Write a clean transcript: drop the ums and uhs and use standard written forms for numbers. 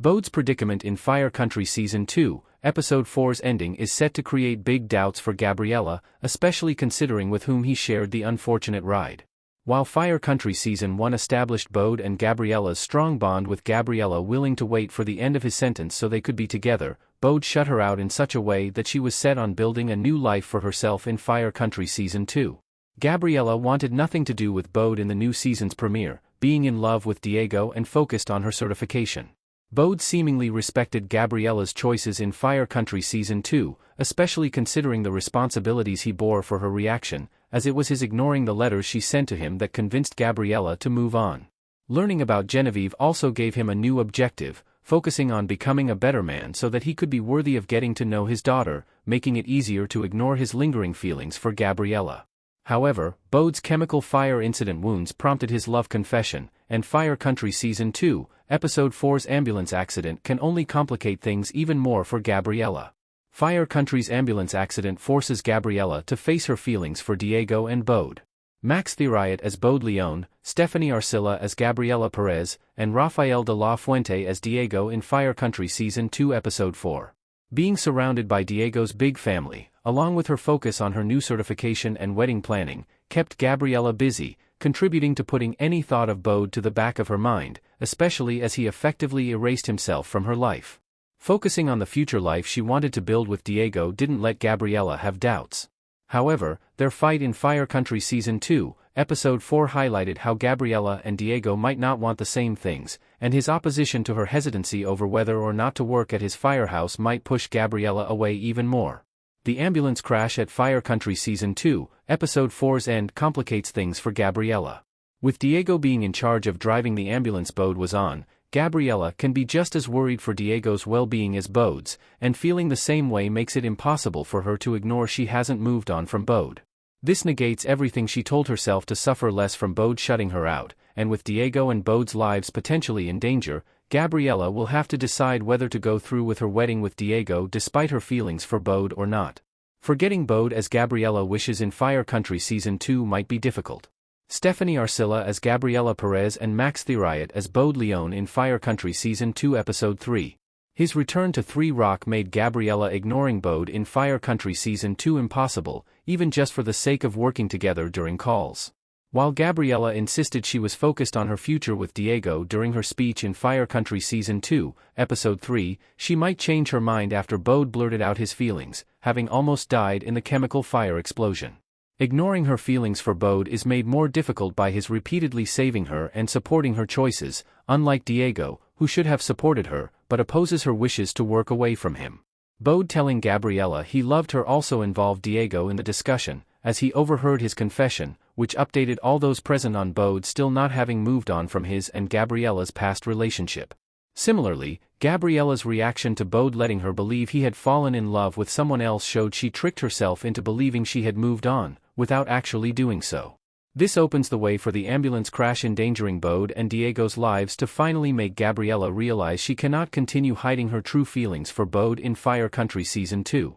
Bode's predicament in Fire Country Season 2, Episode 4's ending is set to create big doubts for Gabriela, especially considering with whom he shared the unfortunate ride. While Fire Country Season 1 established Bode and Gabriela's strong bond with Gabriela willing to wait for the end of his sentence so they could be together, Bode shut her out in such a way that she was set on building a new life for herself in Fire Country Season 2. Gabriela wanted nothing to do with Bode in the new season's premiere, being in love with Diego and focused on her certification. Bode seemingly respected Gabriela's choices in Fire Country Season 2, especially considering the responsibilities he bore for her reaction, as it was his ignoring the letters she sent to him that convinced Gabriela to move on. Learning about Genevieve also gave him a new objective, focusing on becoming a better man so that he could be worthy of getting to know his daughter, making it easier to ignore his lingering feelings for Gabriela. However, Bode's chemical fire incident wounds prompted his love confession, and Fire Country Season 2, Episode 4's ambulance accident can only complicate things even more for Gabriela. Fire Country's ambulance accident forces Gabriela to face her feelings for Diego and Bode. Max Theriot as Bode Leon, Stephanie Arcilla as Gabriela Perez, and Rafael de la Fuente as Diego in Fire Country Season 2 Episode 4. Being surrounded by Diego's big family, along with her focus on her new certification and wedding planning, kept Gabriela busy, contributing to putting any thought of Bode to the back of her mind, especially as he effectively erased himself from her life. Focusing on the future life she wanted to build with Diego didn't let Gabriela have doubts. However, their fight in Fire Country Season 2, Episode 4 highlighted how Gabriela and Diego might not want the same things, and his opposition to her hesitancy over whether or not to work at his firehouse might push Gabriela away even more. The ambulance crash at Fire Country Season 2, Episode 4's end complicates things for Gabriela. With Diego being in charge of driving the ambulance Bode was on, Gabriela can be just as worried for Diego's well-being as Bode's, and feeling the same way makes it impossible for her to ignore she hasn't moved on from Bode. This negates everything she told herself to suffer less from Bode shutting her out, and with Diego and Bode's lives potentially in danger, Gabriela will have to decide whether to go through with her wedding with Diego despite her feelings for Bode or not. Forgetting Bode as Gabriela wishes in Fire Country Season 2 might be difficult. Stephanie Arcilla as Gabriela Perez and Max Theriot as Bode Leon in Fire Country Season 2 Episode 3. His return to 3 Rock made Gabriela ignoring Bode in Fire Country Season 2 impossible, even just for the sake of working together during calls. While Gabriela insisted she was focused on her future with Diego during her speech in Fire Country Season 2, Episode 3, she might change her mind after Bode blurted out his feelings, having almost died in the chemical fire explosion. Ignoring her feelings for Bode is made more difficult by his repeatedly saving her and supporting her choices, unlike Diego, who should have supported her, but opposes her wishes to work away from him. Bode telling Gabriela he loved her also involved Diego in the discussion, as he overheard his confession, which updated all those present on Bode still not having moved on from his and Gabriela's past relationship. Similarly, Gabriela's reaction to Bode letting her believe he had fallen in love with someone else showed she tricked herself into believing she had moved on, without actually doing so. This opens the way for the ambulance crash endangering Bode and Diego's lives to finally make Gabriela realize she cannot continue hiding her true feelings for Bode in Fire Country Season 2.